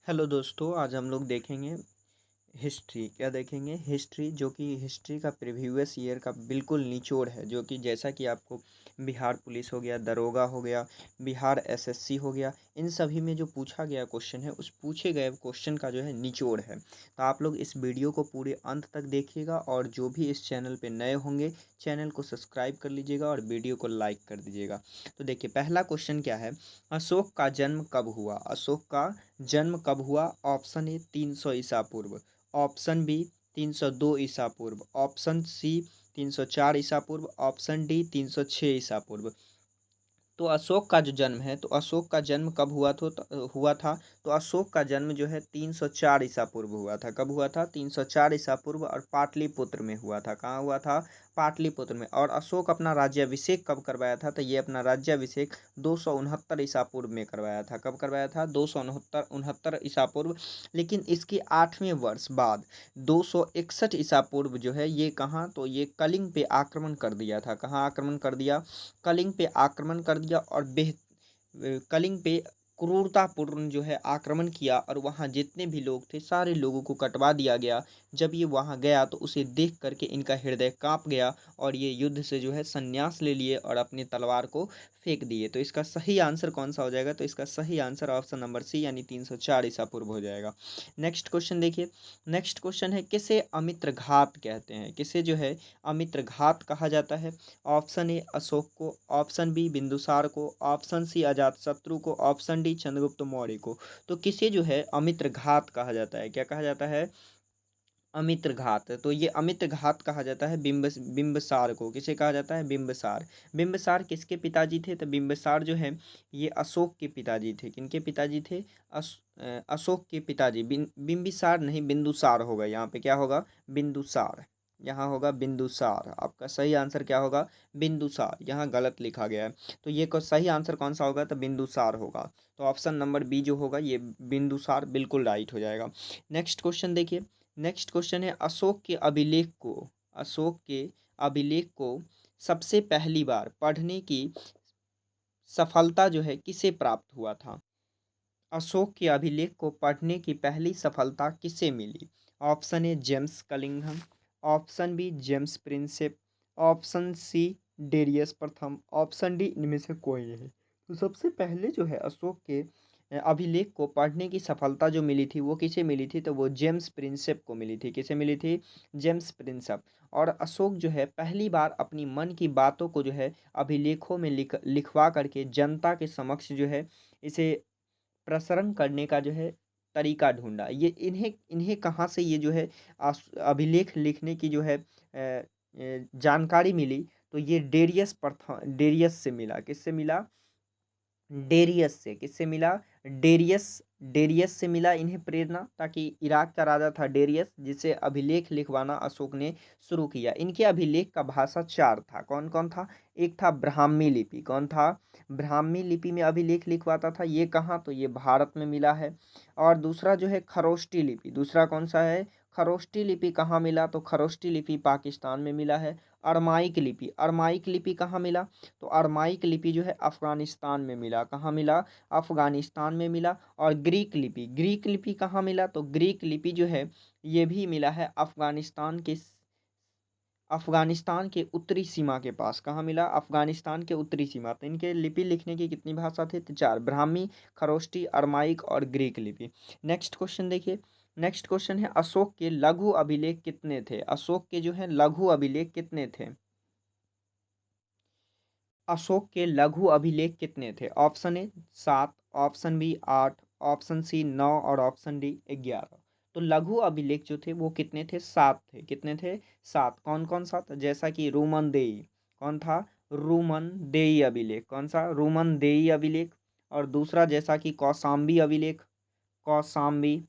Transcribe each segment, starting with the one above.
Hello दोस्तों, आज हम लोग देखेंगे हिस्ट्री। क्या देखेंगे? हिस्ट्री, जो कि हिस्ट्री का प्रीवियस ईयर का बिल्कुल निचोड़ है। जो कि जैसा कि आपको बिहार पुलिस हो गया, दरोगा हो गया, बिहार एसएससी हो गया, इन सभी में जो पूछा गया क्वेश्चन है, उस पूछे गए क्वेश्चन का जो है निचोड़ है। तो आप लोग इस वीडियो को पूरे अंत तक देखिएगा, और जो भी इस चैनल पे नए होंगे, चैनल को सब्सक्राइब कर लीजिएगा और वीडियो को लाइक कर दीजिएगा। तो देखिए, पहला क्वेश्चन क्या है? अशोक का जन्म कब हुआ? अशोक का जन्म कब हुआ? ऑप्शन ए 300 ईसा पूर्व, ऑप्शन बी 302 ईसा पूर्व, ऑप्शन सी 304 ईसा पूर्व, ऑप्शन डी 306 ईसा पूर्व। तो अशोक का जो जन्म है, तो अशोक का जन्म कब हुआ था? तो अशोक का जन्म जो है 304 ईसा पूर्व हुआ था। कब हुआ था? 304 ईसा पूर्व, और पाटलिपुत्र में हुआ था। कहाँ हुआ था? पाटलिपुत्र में। और अशोक अपना राज्याभिषेक कब करवाया था? तो ये अपना राज्याभिषेक 269 ईसा पूर्व में करवाया था। कब करवाया था? 269 ईसा पूर्व। लेकिन इसके 8वें वर्ष बाद 261 ईसा पूर्व जो है, ये कहाँ, तो ये कलिंग पे आक्रमण कर दिया था। कहाँ आक्रमण कर दिया? कलिंग पे आक्रमण कर दिया, और कलिंग पे क्रूरतापूर्ण जो है आक्रमण किया, और वहाँ जितने भी लोग थे सारे लोगों को कटवा दिया गया। जब ये वहाँ गया तो उसे देख करके इनका हृदय कांप गया, और ये युद्ध से जो है संन्यास ले लिए और अपनी तलवार को फेंक दिए। तो इसका सही आंसर कौन सा हो जाएगा? तो इसका सही आंसर ऑप्शन नंबर सी, यानी 304 ईसा पूर्व हो जाएगा। नेक्स्ट क्वेश्चन देखिए। नेक्स्ट क्वेश्चन है, किसे अमित्र घात कहते हैं? किसे जो है अमित्र घात कहा जाता है? ऑप्शन ए अशोक को, ऑप्शन बी बिंदुसार को, ऑप्शन सी अजातशत्रु को, ऑप्शन डी चंद्रगुप्त मौर्य को। तो किसे जो है अमित्र घात कहा जाता है? क्या कहा जाता है? अमित्र घात। तो ये अमित्र घात कहा जाता है बिंबसार को। किसे कहा जाता है? बिंबसार। बिंबसार किसके पिताजी थे? तो बिंबसार जो है ये अशोक के पिताजी थे। किनके पिताजी थे? अशोक के पिताजी। बिंबिसार नहीं, बिंदुसार होगा यहाँ पे। क्या होगा? बिंदुसार। यहाँ होगा बिंदुसार। आपका सही आंसर क्या होगा? बिंदुसार। यहाँ गलत लिखा गया है। तो ये सही आंसर कौन सा होगा? तो बिंदुसार होगा। तो ऑप्शन नंबर बी जो होगा, ये बिंदुसार बिल्कुल राइट हो जाएगा। नेक्स्ट क्वेश्चन देखिए। नेक्स्ट क्वेश्चन है, अशोक के अभिलेख को सबसे पहली बार पढ़ने की सफलता जो है किसे प्राप्त हुआ था? अशोक के अभिलेख को पढ़ने की पहली सफलता किसे मिली? Option A James Cullingham, option B James Prinsep, option C Darius प्रथम, ऑप्शन डी इनमें से कोई नहीं। तो सबसे पहले जो है अशोक के अभिलेख को पढ़ने की सफलता जो मिली थी, वो किसे मिली थी? तो वो जेम्स प्रिंसेप को मिली थी। किसे मिली थी? James Prinsep. और अशोक जो है पहली बार अपनी मन की बातों को जो है अभिलेखों में लिखवा करके जनता के समक्ष जो है इसे प्रसरण करने का जो है तरीका ढूँढा। ये इन्हें इन्हें कहाँ से ये जो है अभिलेख लिखने की जो है जानकारी मिली? तो ये डेरियस से मिला। किससे मिला? डेरियस से। किससे मिला? डेरियस। डेरियस से मिला इन्हें प्रेरणा, ताकि इराक का राजा था डेरियस, जिसे अभिलेख लिखवाना अशोक ने शुरू किया। इनके अभिलेख का भाषा 4 था। कौन कौन था? एक था ब्राह्मी लिपि। कौन था? ब्राह्मी लिपि में अभिलेख लिखवाता था। ये कहाँ? तो ये भारत में मिला है। और दूसरा जो है खरोष्टी लिपि। दूसरा कौन सा है? खरोष्टी लिपि कहाँ मिला? तो खरोष्टी लिपि पाकिस्तान में मिला है। अरमाइक लिपि। अरमाइक लिपि कहाँ मिला? तो अरमाइक लिपि जो है अफगानिस्तान में मिला। कहाँ मिला? अफगानिस्तान में मिला। और ग्रीक लिपि। ग्रीक लिपि कहाँ मिला? तो ग्रीक लिपि जो है ये भी मिला है अफगानिस्तान के उत्तरी सीमा के पास। कहाँ मिला? अफगानिस्तान के उत्तरी सीमा। तो इनके लिपि लिखने की कितनी भाषा थे? तो 4, ब्राह्मी, खरोष्टी, अरमाइक और ग्रीक लिपि। नेक्स्ट क्वेश्चन देखिए। नेक्स्ट क्वेश्चन है, अशोक के लघु अभिलेख कितने थे? अशोक के जो है लघु अभिलेख कितने थे? अशोक के लघु अभिलेख कितने थे? Option A 7, option B 8, option C 9 और ऑप्शन डी 11। तो लघु अभिलेख जो थे वो कितने थे? 7 थे। कितने थे? 7। कौन कौन सा? तो जैसा कि रूमन देई। कौन था? रूमन देई अभिलेख। कौन सा? रूमन देई अभिलेख। और दूसरा जैसा कि कौसाम्बी अभिलेख। कौसाम्बी।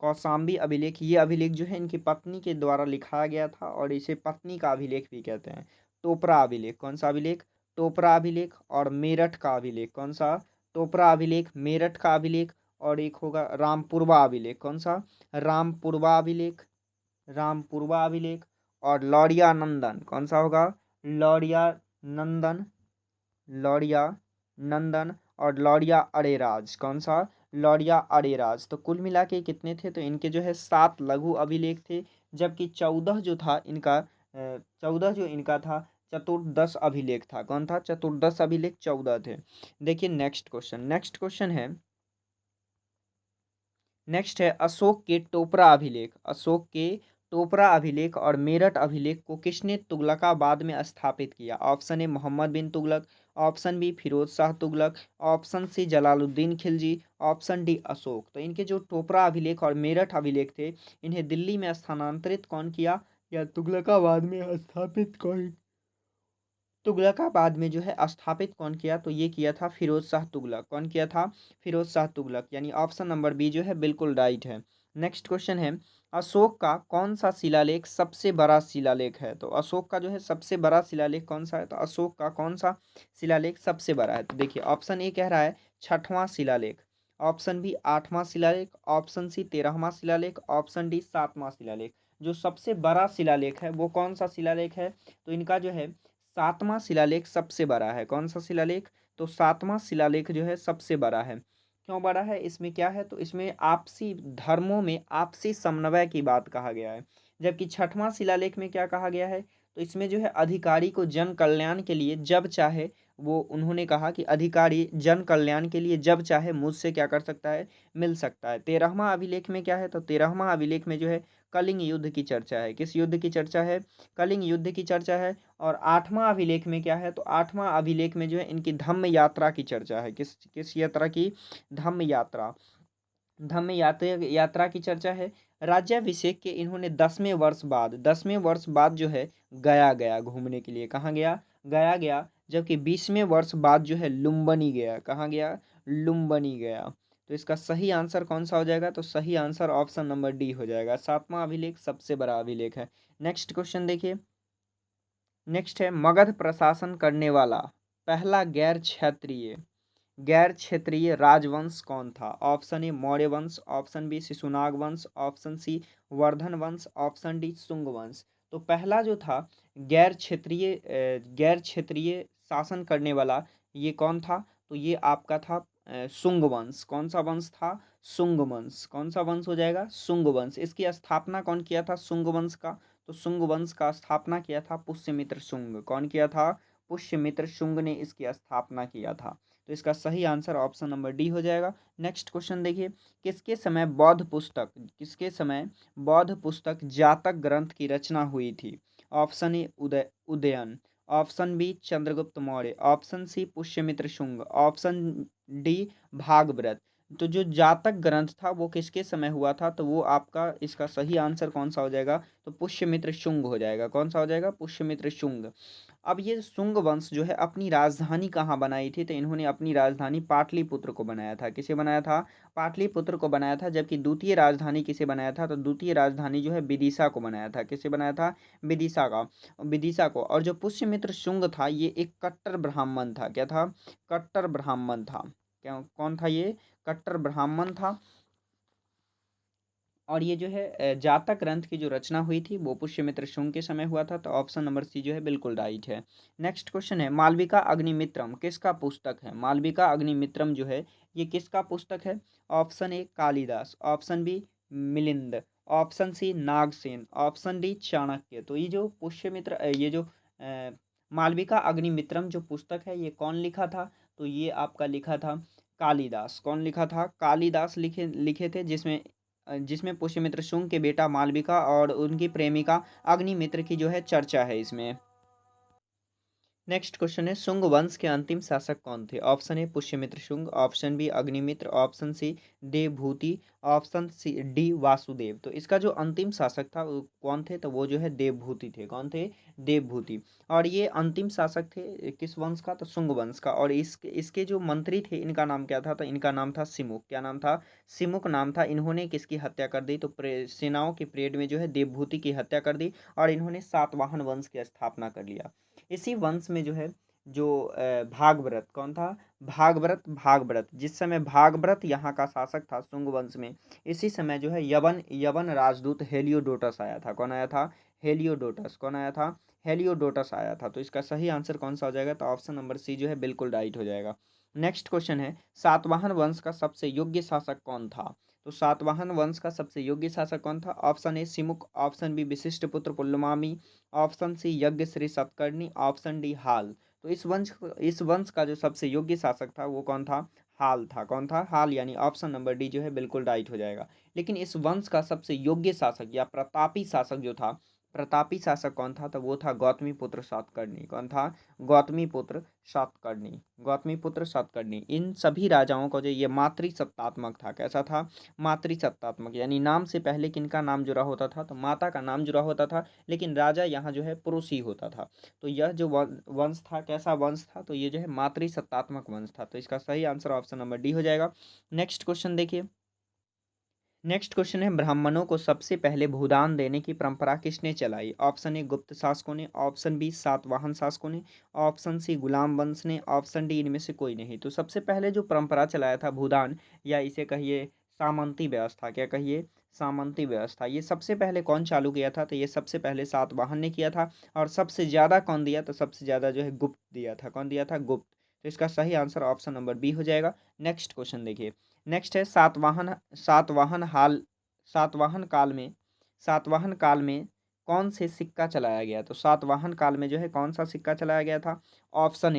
कौसाम्बी अभिलेख। ये अभिलेख जो है इनकी पत्नी के द्वारा लिखाया गया था, और इसे पत्नी का अभिलेख भी कहते हैं। टोपरा अभिलेख। कौन सा अभिलेख? टोपरा अभिलेख। और मेरठ का अभिलेख। कौन सा? टोपरा अभिलेख, मेरठ का अभिलेख। और एक होगा रामपुरवा अभिलेख। कौन सा? रामपुरवा अभिलेख। रामपुरवा अभिलेख। और लौरिया नंदन। कौन सा होगा? लौरिया नंदन। लौरिया नंदन। और लौरिया अरेराज। कौन सा? लौरिया अरेराज। तो कुल मिला के कितने थे? तो इनके जो है 7 लघु अभिलेख थे, जबकि 14 जो था इनका 14 जो इनका था चतुर्दश अभिलेख था। कौन था? चतुर्दश अभिलेख 14 थे। देखिए नेक्स्ट है अशोक के टोपरा अभिलेख। अशोक के टोपरा अभिलेख और मेरठ अभिलेख को किसने तुगलकाबाद में स्थापित किया? Option A Mohammad bin Tughlaq, option B Firoz Shah Tughlaq, option C Jalaluddin Khilji, option D Ashok. तो इनके जो टोपरा अभिलेख और मेरठ अभिलेख थे, इन्हें दिल्ली में स्थानांतरित कौन किया या तुगलकाबाद में स्थापित कौन तुगलकाबाद में जो है स्थापित कौन किया? तो ये किया था फिरोज शाह तुगलक। कौन किया था? फिरोज शाह तुगलक। यानी ऑप्शन नंबर बी जो है बिल्कुल राइट है। नेक्स्ट क्वेश्चन है अशोक का कौन सा शिलालेख सबसे बड़ा शिलालेख है? तो अशोक का जो है सबसे बड़ा शिलालेख कौन सा है? तो अशोक का कौन सा शिलालेख सबसे बड़ा है? तो देखिए ऑप्शन ए कह रहा है 6वां शिलालेख, ऑप्शन बी 8वां शिलालेख, ऑप्शन सी 13वां शिलालेख, ऑप्शन डी 7वां शिलालेख। जो सबसे बड़ा शिलालेख है वो कौन सा शिलालेख है? तो इनका जो है 7वां शिलालेख सबसे बड़ा है। कौन सा शिलालेख? तो 7वां शिलालेख जो है सबसे बड़ा है। क्यों बड़ा है? इसमें क्या है? तो इसमें आपसी धर्मों में आपसी समन्वय की बात कहा गया है। जबकि 6वां शिलालेख में क्या कहा गया है? तो इसमें जो है अधिकारी को जन कल्याण के लिए जब चाहे वो उन्होंने कहा कि अधिकारी जन कल्याण के लिए जब चाहे मुझसे क्या कर सकता है? मिल सकता है। 13वां अभिलेख में क्या है? तो 13वां अभिलेख में जो है कलिंग युद्ध की चर्चा है। किस युद्ध की चर्चा है? कलिंग युद्ध की चर्चा है। और 8वां अभिलेख में क्या है? तो 8वां अभिलेख में जो है इनकी धम्म यात्रा की चर्चा है। किस किस यात्रा की? धम्म यात्रा। धम्म यात्रा की चर्चा है। राज्याभिषेक के इन्होंने 10वें वर्ष बाद जो है गया गया घूमने के लिए। कहाँ गया? गया गया। जबकि 20वें वर्ष बाद जो है लुम्बिनी गया। कहाँ गया? लुम्बिनी गया। तो इसका सही आंसर कौन सा हो जाएगा? तो सही आंसर ऑप्शन नंबर डी हो जाएगा। 7वां अभिलेख सबसे बड़ा अभिलेख है। नेक्स्ट क्वेश्चन देखिए। नेक्स्ट है मगध प्रशासन करने वाला पहला गैर क्षेत्रीय राजवंश कौन था? ऑप्शन ए मौर्य वंश, ऑप्शन बी शिशुनाग वंश, ऑप्शन सी वर्धन वंश, ऑप्शन डी शुंग वंश। तो पहला जो था गैर क्षेत्रीय शासन करने वाला ये कौन था? तो ये आपका था शुंग वंश। कौन सा वंश था? शुंग वंश। कौन सा वंश हो जाएगा? शुंग वंश। इसकी स्थापना कौन किया था शुंग वंश का? तो शुंग वंश का स्थापना किया था पुष्यमित्र शुंग। कौन किया था? पुष्यमित्र शुंग ने इसकी स्थापना किया था। तो इसका सही आंसर ऑप्शन नंबर डी हो जाएगा। नेक्स्ट क्वेश्चन देखिए। किसके समय बौद्ध पुस्तक जातक ग्रंथ की रचना हुई थी? Option A Udayan, option B Chandragupta Maurya, option C Pushyamitra Shunga, option D Bhagwat. तो जो जातक ग्रंथ था वो किसके समय हुआ था? तो वो आपका इसका सही आंसर कौन सा हो जाएगा? तो पुष्यमित्र शुंग हो जाएगा। कौन सा हो जाएगा? पुष्यमित्र शुंग। अब ये शुंग वंश जो है अपनी राजधानी कहाँ बनाई थी? तो इन्होंने अपनी राजधानी पाटलिपुत्र को बनाया था। किसे बनाया था? पाटलिपुत्र को बनाया था। जबकि द्वितीय राजधानी किसे बनाया था? तो द्वितीय राजधानी जो है विदिशा को बनाया था। किसे बनाया था? विदिशा को। और जो पुष्यमित्र शुंग था ये एक कट्टर ब्राह्मण था। क्या था? कट्टर ब्राह्मण था। क्या कौन था ये? कट्टर ब्राह्मण था। और ये जो है जातक ग्रंथ की जो रचना हुई थी वो पुष्यमित्र शुंग के समय हुआ था। तो ऑप्शन नंबर सी जो है बिल्कुल राइट है। नेक्स्ट क्वेश्चन है मालविका अग्निमित्रम किसका पुस्तक है? मालविका अग्निमित्रम जो है ये किसका पुस्तक है? Option A Kalidas, option B Milind, option C Nagasena, option D Chanakya. तो ये जो मालविका अग्निमित्रम जो पुस्तक है ये कौन लिखा था? तो ये आपका लिखा था कालिदास। कौन लिखा था? कालिदास लिखे लिखे थे। जिसमें पुष्यमित्र शुंग के बेटा मालविका और उनकी प्रेमिका अग्निमित्र की जो है चर्चा है इसमें। नेक्स्ट क्वेश्चन है शुंग वंश के अंतिम शासक कौन थे? Option A Pushyamitra Shunga, option B Agnimitra, option C Devabhuti, option C D Vasudev. तो इसका जो अंतिम शासक था वो कौन थे? तो वो जो है देवभूति थे। कौन थे? देवभूति। और ये अंतिम शासक थे किस वंश का? तो शुंग वंश का। और इसके जो मंत्री थे इनका नाम क्या था? तो इनका नाम था सिमुक। क्या नाम था? सिमुक नाम था। इन्होंने किसकी हत्या कर दी? तो सेनाओं की परेड में जो है देवभूति की हत्या कर दी और इन्होंने सातवाहन वंश की स्थापना कर लिया। इसी वंश में जो है जो भागव्रत कौन था? भागव्रत जिस समय भागव्रत यहाँ का शासक था शुंग वंश में, इसी समय जो है यवन राजदूत हेलियोडोटस आया था। कौन आया था? हेलियोडोटस। कौन आया था? हेलियोडोटस आया था। तो इसका सही आंसर कौन सा हो जाएगा? तो ऑप्शन नंबर सी जो है बिल्कुल राइट हो जाएगा। नेक्स्ट क्वेश्चन है सातवाहन वंश का सबसे योग्य शासक कौन था? तो सातवाहन वंश का सबसे योग्य शासक कौन था? Option A Simuk, option B Vashishtiputra Pulumavi, option C Yajnashri Satakarni, option D Hala. तो इस वंश का जो सबसे योग्य शासक था वो कौन था? हाल था। कौन था? हाल, यानी ऑप्शन नंबर डी जो है बिल्कुल राइट हो जाएगा। लेकिन इस वंश का सबसे योग्य शासक या प्रतापी शासक जो था, प्रतापी शासक कौन था? तो वो था गौतमीपुत्र सातकर्णी। कौन था? गौतमीपुत्र सातकर्णी। गौतमीपुत्र सातकर्णी। इन सभी राजाओं का जो ये मातृसत्तात्मक था। कैसा था? मातृसत्तात्मक, यानी नाम से पहले किनका नाम जुड़ा होता था? तो माता का नाम जुड़ा होता था, लेकिन राजा यहाँ जो है पुरुष ही होता था। तो यह जो वंश था, कैसा वंश था? तो ये जो है मातृसत्तात्मक वंश था। तो इसका सही आंसर ऑप्शन नंबर डी हो जाएगा। नेक्स्ट क्वेश्चन देखिए। नेक्स्ट क्वेश्चन है ब्राह्मणों को सबसे पहले भूदान देने की परंपरा किसने चलाई? ऑप्शन ए गुप्त शासकों ने, ऑप्शन बी सातवाहन शासकों ने, ऑप्शन सी गुलाम वंश ने, ऑप्शन डी इनमें से कोई नहीं। तो सबसे पहले जो परंपरा चलाया था भूदान, या इसे कहिए सामंती व्यवस्था, क्या कहिए? सामंती व्यवस्था, ये सबसे पहले कौन चालू किया था? तो ये सबसे पहले सातवाहन ने किया था। और सबसे ज़्यादा कौन दिया? तो सबसे ज़्यादा जो है गुप्त दिया था। कौन दिया था? गुप्त। तो इसका सही आंसर ऑप्शन नंबर बी हो जाएगा। नेक्स्ट क्वेश्चन देखिए। नेक्स्ट है सातवाहन हाल सातवाहन काल में सातवाहन काल में कौन से सिक्का चलाया गया? तो सातवाहन काल में जो है कौन सा सिक्का चलाया गया था? ऑप्शन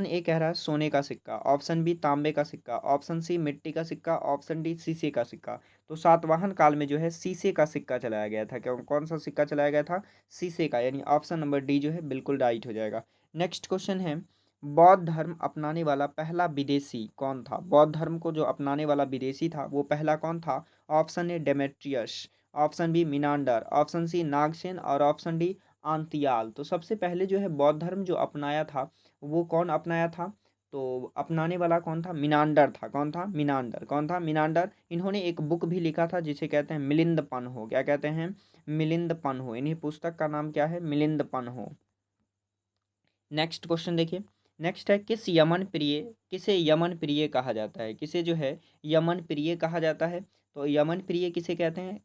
ए कह रहा है सोने का सिक्का, ऑप्शन बी तांबे का सिक्का, ऑप्शन सी मिट्टी का सिक्का, ऑप्शन डी शीशे का सिक्का। तो सातवाहन काल में जो है शीशे का सिक्का चलाया गया था। क्या कौन सा सिक्का चलाया गया था? शीशे का, यानी ऑप्शन नंबर डी जो है बिल्कुल राइट हो जाएगा। नेक्स्ट क्वेश्चन है बौद्ध धर्म अपनाने वाला पहला विदेशी कौन था? बौद्ध धर्म को जो अपनाने वाला विदेशी था वो पहला कौन था? Option A Demetrius, option B Menander, option C Nagasena और ऑप्शन डी आंतियाल। तो सबसे पहले जो है बौद्ध धर्म जो अपनाया था वो कौन अपनाया था? तो अपनाने वाला कौन था? मिनांडर था। कौन था? मिनांडर। कौन था? मिनांडर। इन्होंने एक बुक भी लिखा था जिसे कहते हैं मिलिंद पन्हो। क्या कहते हैं? मिलिंद पन्हो। इन्हीं पुस्तक का नाम क्या है? मिलिंद पन्हो। नेक्स्ट क्वेश्चन देखिए। नेक्स्ट है किसे यमन प्रिय कहा जाता है? किसे जो है यमन प्रिय कहा जाता है? तो यमन प्रिय किसे कहते हैं?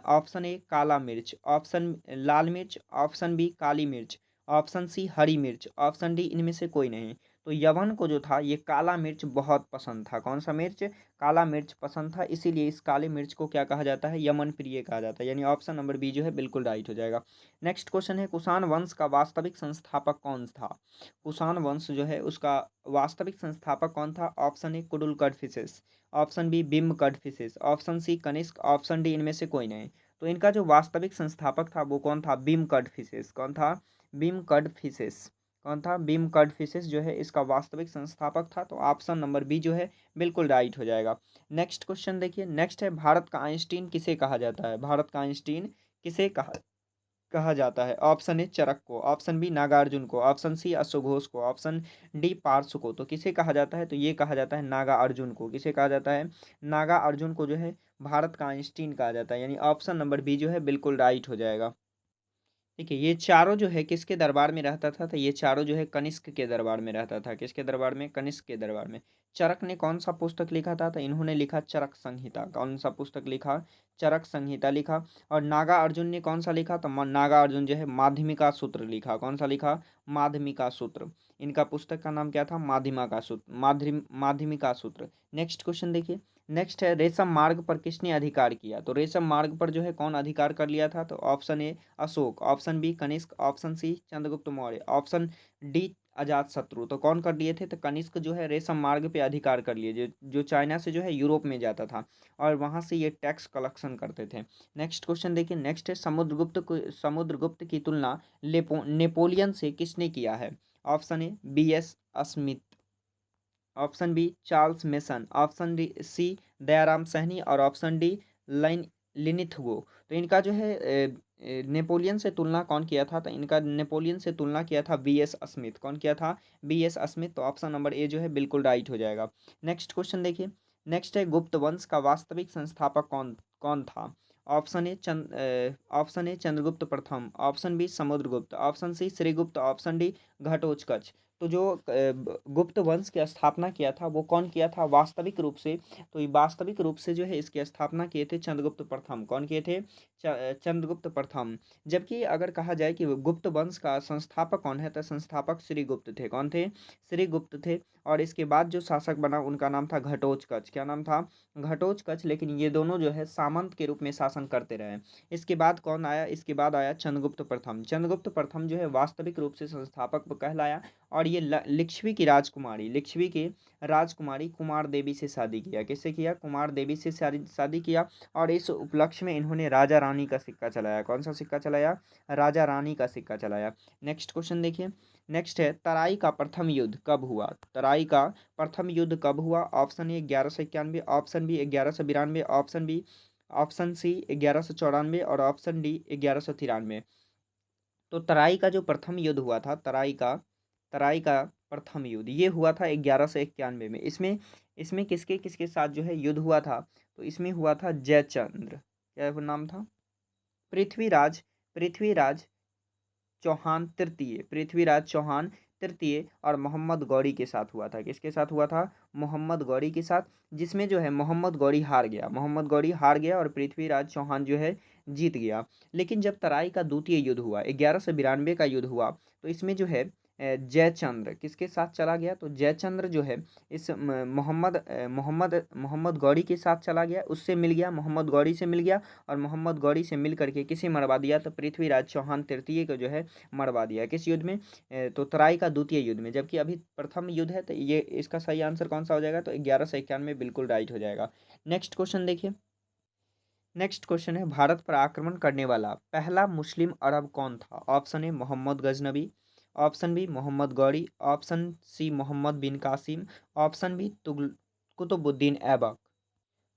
ऑप्शन ए काला मिर्च, ऑप्शन लाल मिर्च, ऑप्शन बी काली मिर्च, ऑप्शन सी हरी मिर्च, ऑप्शन डी इनमें से कोई नहीं। तो यवन को जो था ये काला मिर्च बहुत पसंद था। कौन सा मिर्च? काला मिर्च पसंद था, इसीलिए इस काले मिर्च को क्या कहा जाता है? यमन प्रिय कहा जाता है, यानी ऑप्शन नंबर बी जो है बिल्कुल राइट हो जाएगा। नेक्स्ट क्वेश्चन है कुषाण वंश का वास्तविक संस्थापक कौन था? कुषाण वंश जो है उसका वास्तविक संस्थापक कौन था? Option A Kujula Kadphises, option B बिम्ब Kadphises, option C Kanishka, option D इनमें से कोई नहीं। तो इनका जो वास्तविक संस्थापक था वो कौन था? बिम कडफिसेस। कौन था? बिम कडफिसेस। कौन था? बिम कडफिसेस जो है इसका वास्तविक संस्थापक था। तो ऑप्शन नंबर बी जो है बिल्कुल राइट हो जाएगा। नेक्स्ट क्वेश्चन देखिए। नेक्स्ट है भारत का आइंस्टीन किसे कहा जाता है? भारत का आइंस्टीन किसे कहा जाता है? ऑप्शन ए चरक को, ऑप्शन बी नागार्जुन को, ऑप्शन सी अश्वघोष को, ऑप्शन डी पार्श्व को। तो किसे कहा जाता है? तो ये कहा जाता है नागा अर्जुन को। किसे कहा जाता है? नागा अर्जुन को जो है भारत का आइंस्टीन कहा जाता है, यानी ऑप्शन नंबर बी जो है बिल्कुल राइट हो जाएगा। देखिए ये चारों जो है किसके दरबार में रहता था? तो ये चारों जो है कनिष्क के दरबार में रहता था। किसके दरबार में? कनिष्क के दरबार में। चरक ने कौन सा पुस्तक लिखा था? तो इन्होंने लिखा चरक संहिता। कौन सा पुस्तक लिखा? चरक संहिता लिखा। और नागा अर्जुन ने कौन सा लिखा? तो नागा अर्जुन जो है माध्यमिका सूत्र लिखा। कौन सा लिखा? माध्यमिका सूत्र। इनका पुस्तक का नाम क्या था? माध्यमिका सूत्र। नेक्स्ट क्वेश्चन देखिए। नेक्स्ट है रेशम मार्ग पर किसने अधिकार किया? तो रेशम मार्ग पर जो है कौन अधिकार कर लिया था? तो option A Ashoka, option B Kanishka, option C Chandragupta Maurya, option D Ajatashatru. तो कौन कर लिए थे? तो कनिष्क जो है रेशम मार्ग पे अधिकार कर लिए, जो चाइना से जो है यूरोप में जाता था और वहां से ये टैक्स कलेक्शन करते थे। नेक्स्ट क्वेश्चन देखिए। नेक्स्ट है समुद्रगुप्त की तुलना नेपोलियन से किसने किया है? Option A BS Smith, option B Charles Masson, option D C Dayaram Sahni और ऑप्शन डी लाइन लिनिथगो। तो इनका जो है नेपोलियन से तुलना कौन किया था? तो इनका नेपोलियन से तुलना किया था BS स्मिथ। कौन किया था? BS Smith. तो ऑप्शन नंबर ए जो है बिल्कुल राइट हो जाएगा। नेक्स्ट क्वेश्चन देखिए। नेक्स्ट है गुप्त वंश का वास्तविक संस्थापक कौन कौन था? ऑप्शन ए चंद्रगुप्त प्रथम, option B Samudragupta, option C Shrigupta, option D Ghatotkacha. तो जो गुप्त वंश की स्थापना किया था वो कौन किया था वास्तविक रूप से? तो ये वास्तविक रूप से जो है इसकी स्थापना किए थे चंद्रगुप्त प्रथम। कौन किए थे? चंद्रगुप्त प्रथम। जबकि अगर कहा जाए कि गुप्त वंश का संस्थापक कौन है, तो संस्थापक श्रीगुप्त थे। कौन थे? श्रीगुप्त थे। और इसके बाद जो शासक बना उनका नाम था घटोत्कच। क्या नाम था? घटोत्कच। लेकिन ये दोनों जो है सामंत के रूप में शासन करते रहे। इसके बाद कौन आया? इसके बाद आया चंद्रगुप्त प्रथम। चंद्रगुप्त प्रथम जो है वास्तविक रूप से संस्थापक कहलाया। और ये लिच्छवी की राजकुमारी, लिच्छवी की राजकुमारी कुमार देवी से शादी किया। किससे किया? कुमार देवी से शादी किया। और इस उपलक्ष्य में इन्होंने राजा रानी का सिक्का चलाया। कौन सा सिक्का चलाया? राजा रानी का सिक्का चलाया। नेक्स्ट क्वेश्चन देखिए। नेक्स्ट है तराई का प्रथम युद्ध कब हुआ? तराई का प्रथम युद्ध कब हुआ? Option A 1191, option B 1192, option C 1194 और ऑप्शन डी 1193। तो तराई का जो प्रथम युद्ध हुआ था, तराई का प्रथम युद्ध ये हुआ था 1191 में। इसमें इसमें किसके किसके साथ जो है युद्ध हुआ था? तो इसमें हुआ था जयचंद्र, क्या वो नाम था? पृथ्वीराज पृथ्वीराज चौहान तृतीय, पृथ्वीराज चौहान तृतीय और मोहम्मद गौरी के साथ हुआ था। किसके साथ हुआ था? मोहम्मद गौरी के साथ। जिसमें जो है मोहम्मद गौरी हार गया, मोहम्मद गौरी हार गया और पृथ्वीराज चौहान जो है जीत गया। लेकिन जब तराई का द्वितीय युद्ध हुआ, 1192 का युद्ध हुआ, तो इसमें जो है जयचंद्र किसके साथ चला गया? तो जयचंद्र जो है इस मोहम्मद गौरी के साथ चला गया, उससे मिल गया, मोहम्मद गौरी से मिल गया। और मोहम्मद गौरी से मिल करके किसे मरवा दिया? तो पृथ्वीराज चौहान तृतीय को जो है मरवा दिया। किस युद्ध में? तो तराई का द्वितीय युद्ध में। जबकि अभी प्रथम युद्ध है, तो ये इसका सही आंसर कौन सा हो जाएगा? तो 1191 बिल्कुल राइट हो जाएगा। नेक्स्ट क्वेश्चन देखिए। नेक्स्ट क्वेश्चन है भारत पर आक्रमण करने वाला पहला मुस्लिम अरब कौन था? Option A Mohammad Ghaznavi, option B Mohammad Ghori, option C Mohammad bin Qasim, option B Qutubuddin Aibak.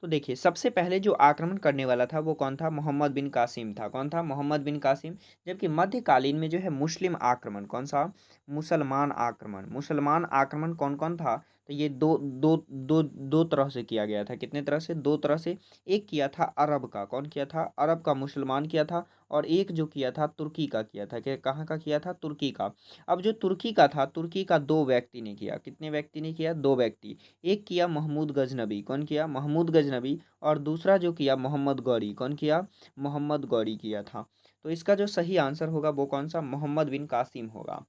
तो देखिए सबसे पहले जो आक्रमण करने वाला था वो कौन था? मोहम्मद बिन कासिम था। कौन था? मोहम्मद बिन कासिम। जबकि मध्यकालीन में जो है मुस्लिम आक्रमण कौन सा? मुसलमान आक्रमण। मुसलमान आक्रमण कौन कौन था? तो ये दो दो दो दो तरह से किया गया था। कितने तरह से? दो तरह से। एक किया था अरब का। कौन किया था? अरब का मुसलमान किया था। और एक जो किया था तुर्की का किया था। कि कहाँ का किया था? तुर्की का। अब जो तुर्की का था, तुर्की का दो व्यक्ति ने किया। कितने व्यक्ति ने किया? दो व्यक्ति। एक किया महमूद गजनबी। कौन किया? महमूद गजनबी। और दूसरा जो किया मोहम्मद गौरी। कौन किया? मोहम्मद गौरी किया था। तो इसका जो सही आंसर होगा वो कौन सा? मोहम्मद बिन कासिम होगा।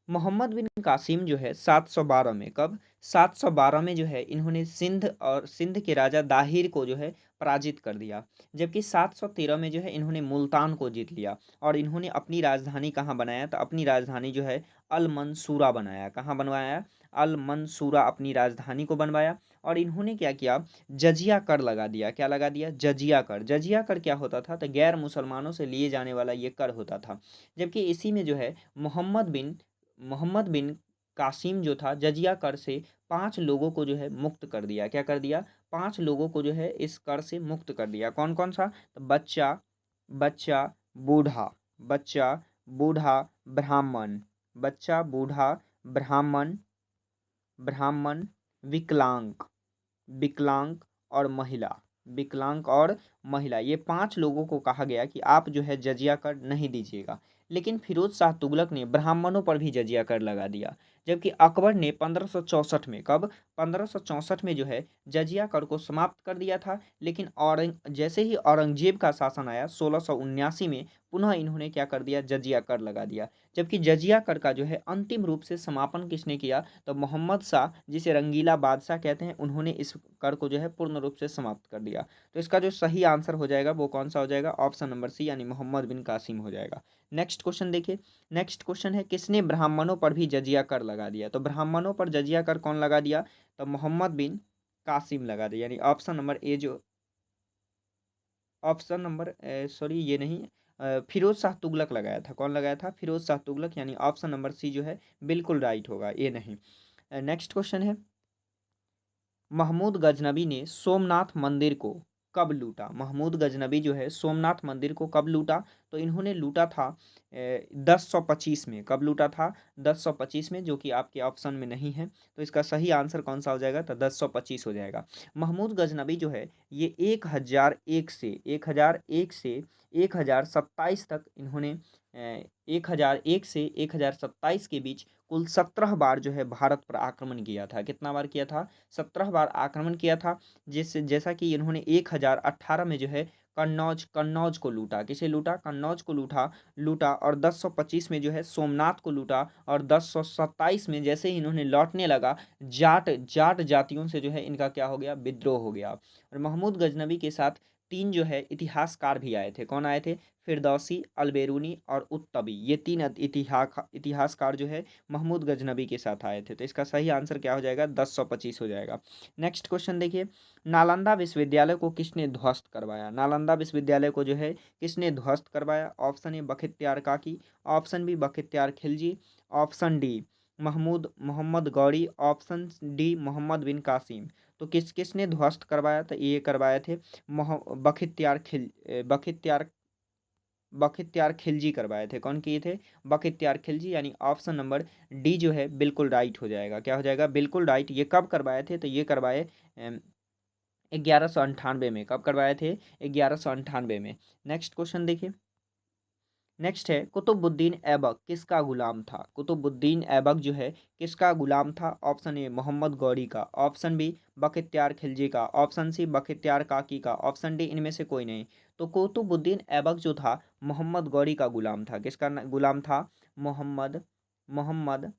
मोहम्मद बिन कासिम जो है 712 में, कब? 712 में जो है इन्होंने सिंध के राजा दाहिर को जो है पराजित कर दिया। जबकि 713 में जो है इन्होंने मुल्तान को जीत लिया। और इन्होंने अपनी राजधानी कहाँ बनाया? तो अपनी राजधानी जो है अल मंसूरा बनाया। कहाँ बनवाया? अल मंसूरा अपनी राजधानी को बनवाया। और इन्होंने क्या किया? जजिया कर लगा दिया। क्या लगा दिया? जजिया कर। जजिया कर क्या होता था? तो गैर मुसलमानों से लिए जाने वाला ये कर होता था। जबकि इसी में जो है मोहम्मद बिन कासिम जो था जजिया कर से 5 लोगों को जो है मुक्त कर दिया। क्या कर दिया? 5 लोगों को जो है इस कर से मुक्त कर दिया। कौन कौन सा? तो बच्चा बच्चा बूढ़ा बच्चा बूढ़ा ब्राह्मण, बच्चा बूढ़ा ब्राह्मण ब्राह्मण, विकलांग विकलांग और महिला, विकलांग और महिला, ये 5 लोगों को कहा गया कि आप जो है जजिया कर नहीं दीजिएगा। लेकिन फिरोज शाह तुगलक ने ब्राह्मणों पर भी जजिया कर लगा दिया। जबकि अकबर ने 1564 में, कब? 1564 में जो है जजिया कर को समाप्त कर दिया था। लेकिन जैसे ही औरंगजेब का शासन आया 1679 में, पुनः इन्होंने क्या कर दिया? जजिया कर लगा दिया। जबकि जजिया कर का जो है अंतिम रूप से समापन किसने किया? तो मोहम्मद शाह, जिसे रंगीला बादशाह कहते हैं, उन्होंने इस कर को जो है पूर्ण रूप से समाप्त कर दिया। तो इसका जो सही आंसर हो जाएगा वो कौन सा हो जाएगा? ऑप्शन नंबर सी यानी मोहम्मद बिन कासिम हो जाएगा। नेक्स्ट क्वेश्चन देखिए। नेक्स्ट क्वेश्चन है किसने ब्राह्मणों पर भी जजिया कर लगा दिया? तो ब्राह्मणों पर जजिया कर कौन लगा दिया? तो मोहम्मद बिन कासिम लगा दिया। यानी ऑप्शन नंबर ए जो ऑप्शन नंबर सॉरी ये नहीं, फिरोज शाह तुगलक लगाया था। कौन लगाया था? फिरोज शाह तुगलक। यानी ऑप्शन नंबर सी जो है बिल्कुल राइट होगा, ये नहीं। नेक्स्ट क्वेश्चन है महमूद गजनबी ने सोमनाथ मंदिर को कब लूटा? महमूद गजनबी जो है सोमनाथ मंदिर को कब लूटा? तो इन्होंने लूटा था 1025 में। कब लूटा था? 1025 में, जो कि आपके ऑप्शन में नहीं है। तो इसका सही आंसर कौन सा हो जाएगा? तो 1025 हो जाएगा। महमूद गजनबी जो है ये 1001 से 1027 तक इन्होंने 1001 से 1027 के बीच कुल 17 बार जो है भारत पर आक्रमण किया था। कितना बार किया था? 17 बार आक्रमण किया था। जैसा कि इन्होंने 1018 में जो है कन्नौज कन्नौज को लूटा। किसे लूटा? कन्नौज को लूटा लूटा और 1025 में जो है सोमनाथ को लूटा और 1027 में जैसे ही इन्होंने लौटने लगा, जाट जाट जातियों से जो है इनका क्या हो गया? विद्रोह हो गया। और महमूद गजनबी के साथ 3 जो है इतिहासकार भी आए थे। कौन आए थे? फिरदौसी, अलबेरूनी और उत्तबी। ये 3 इतिहासकार जो है महमूद गजनबी के साथ आए थे। तो इसका सही आंसर क्या हो जाएगा? 1025 हो जाएगा। नेक्स्ट क्वेश्चन देखिए, नालंदा विश्वविद्यालय को किसने ध्वस्त करवाया? नालंदा विश्वविद्यालय को जो है किसने ध्वस्त करवाया? Option A Bakhtiyar Kaki, option B Bakhtiyar Khilji, option D Muhammad Ghori, option D Muhammad bin Qasim. तो किसने ध्वस्त करवाया? तो ये करवाए थे बख्तियार बख्तियार खिलजी करवाए थे। कौन किए थे? बख्तियार खिलजी, यानी ऑप्शन नंबर डी जो है बिल्कुल राइट हो जाएगा। क्या हो जाएगा? बिल्कुल राइट। ये कब करवाए थे? तो ये करवाए 1198 में। कब करवाए थे? 1198 में। नेक्स्ट क्वेश्चन देखिए, नेक्स्ट है, कुतुबुद्दीन ऐबक किसका गुलाम था? कुतुबुद्दीन ऐबक जो है किसका गुलाम था? ऑप्शन ए मोहम्मद गौरी का, ऑप्शन बी बख्तियार खिलजी का, ऑप्शन सी बख्तियार काकी का, ऑप्शन डी इनमें से कोई नहीं। तो कुतुबुद्दीन ऐबक जो था मोहम्मद गौरी का गुलाम था। किसका गुलाम था? मोहम्मद मोहम्मद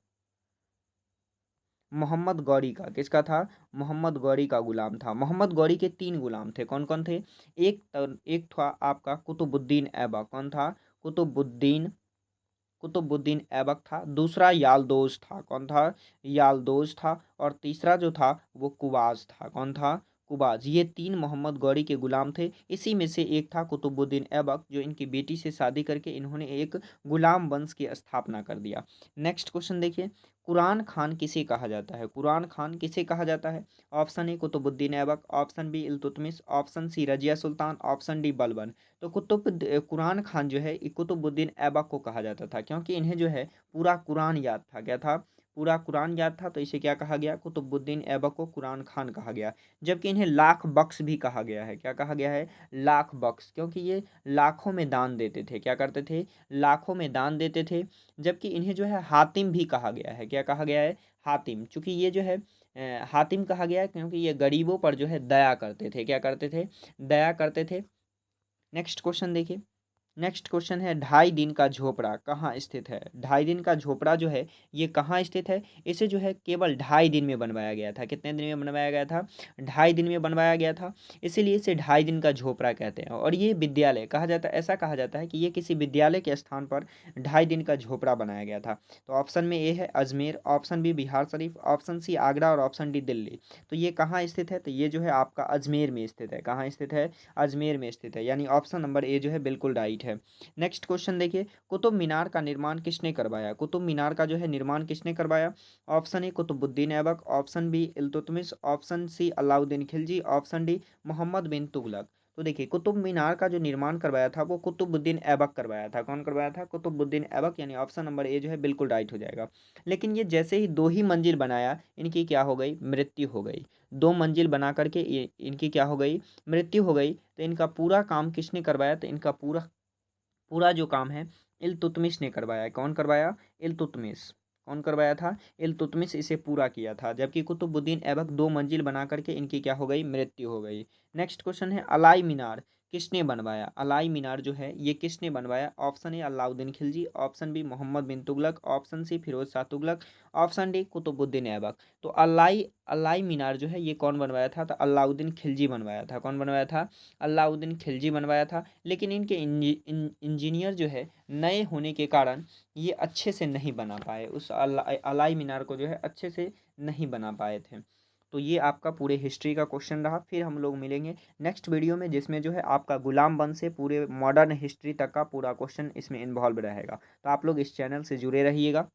मोहम्मद गौरी का। किसका था? मोहम्मद गौरी का गुलाम था। मोहम्मद गौरी के 3 गुलाम थे। कौन कौन थे? एक था आपका कुतुबुद्दीन ऐबक। कौन था? कुतुबुद्दीन कुतुबुद्दीन ऐबक था। दूसरा यालदोज था। कौन था? यालदोज था। और तीसरा जो था वो कुबाज था। कौन था? कुबाज। ये 3 मोहम्मद गौरी के गुलाम थे। इसी में से एक था कुतुबुद्दीन ऐबक, जो इनकी बेटी से शादी करके इन्होंने एक गुलाम वंश की स्थापना कर दिया। नेक्स्ट क्वेश्चन देखिए, कुरान खान किसे कहा जाता है? कुरान खान किसे कहा जाता है? Option A Qutubuddin Aibak, option B Iltutmish, option C Razia Sultan, option D Balban. तो कुरान खान जो है कुतुबुद्दीन ऐबक को कहा जाता था, क्योंकि इन्हें जो है पूरा कुरान याद था। क्या था? पूरा कुरान याद था, तो इसे क्या कहा गया? कुतुबुद्दीन ऐबक को कुरान खान कहा गया। जबकि इन्हें लाख बख्श भी कहा गया है। क्या कहा गया है? लाख बख्श, क्योंकि ये लाखों में दान देते थे। क्या करते थे? लाखों में दान देते थे। जबकि इन्हें जो है हातिम भी कहा गया है। क्या कहा गया है? हातिम। चूंकि ये जो है हातिम कहा गया है क्योंकि ये गरीबों पर जो है दया करते थे। क्या करते थे? दया करते थे। नेक्स्ट क्वेश्चन देखिए, नेक्स्ट क्वेश्चन है, 2.5 दिन का झोपड़ा कहाँ स्थित है? 2.5 दिन का झोपड़ा जो है ये कहाँ स्थित है? इसे जो है केवल 2.5 दिन में बनवाया गया था। कितने दिन में बनवाया गया था? 2.5 दिन में बनवाया गया था। इसीलिए इसे 2.5 दिन का झोपड़ा कहते हैं। और ये विद्यालय कहा जाता है, ऐसा कहा जाता है कि ये किसी विद्यालय के स्थान पर 2.5 दिन का झोपड़ा बनाया गया था। तो ऑप्शन में ए है Ajmer, option B Bihar Sharif, option C Agra और ऑप्शन डी दिल्ली। तो ये कहाँ स्थित है? तो ये जो है आपका अजमेर में स्थित है। कहाँ स्थित है? अजमेर में स्थित है, यानी ऑप्शन नंबर ए जो है बिल्कुल राइट है। नेक्स्ट क्वेश्चन देखिए, कुतुब मीनार का निर्माण किसने करवाया? कुतुब मीनार का जो है निर्माण किसने करवाया? Option A Qutubuddin Aibak, option B Iltutmish, option C Alauddin Khilji, option D Muhammad bin Tughlaq. तो देखिए, कुतुब मीनार का जो निर्माण करवाया था वो कुतुबुद्दीन ऐबक करवाया था। कौन करवाया था? कुतुबुद्दीन ऐबक, यानी ऑप्शन नंबर ए जो है बिल्कुल राइट हो जाएगा। लेकिन ये जैसे ही 2 ही मंजिल बनाया, इनकी क्या हो गई? मृत्यु हो गई। 2 मंजिल बना करके इनकी क्या हो गई? मृत्यु हो गई। तो इनका पूरा काम किसने करवाया? तो इनका पूरा पूरा जो काम है इल्तुतमिश ने करवाया है। कौन करवाया? इल्तुतमिश। कौन करवाया था? इल्तुतमिश इसे पूरा किया था। जबकि कुतुबुद्दीन ऐबक 2 मंजिल बना करके इनकी क्या हो गई? मृत्यु हो गई। नेक्स्ट क्वेश्चन है, अलाई मीनार किसने बनवाया? अलाई मीनार जो है ये किसने बनवाया? Option A Alauddin Khilji, option B Mohammad bin Tughlaq, option C Firoz Shah Tughlaq, option D Qutubuddin Aibak. तो अलाई अलाई मीनार जो है ये कौन बनवाया था? तो अलाउद्दीन खिलजी बनवाया था। कौन बनवाया था? अलाउद्दीन खिलजी बनवाया था। लेकिन इनके इंजीनियर जो है नए होने के कारण ये अच्छे से नहीं बना पाए। उस अलाई मीनार को जो है अच्छे से नहीं बना पाए थे। तो ये आपका पूरे हिस्ट्री का क्वेश्चन रहा। फिर हम लोग मिलेंगे नेक्स्ट वीडियो में, जिसमें जो है आपका गुलाम वंश से पूरे मॉडर्न हिस्ट्री तक का पूरा क्वेश्चन इसमें इन्वॉल्व रहेगा। तो आप लोग इस चैनल से जुड़े रहिएगा।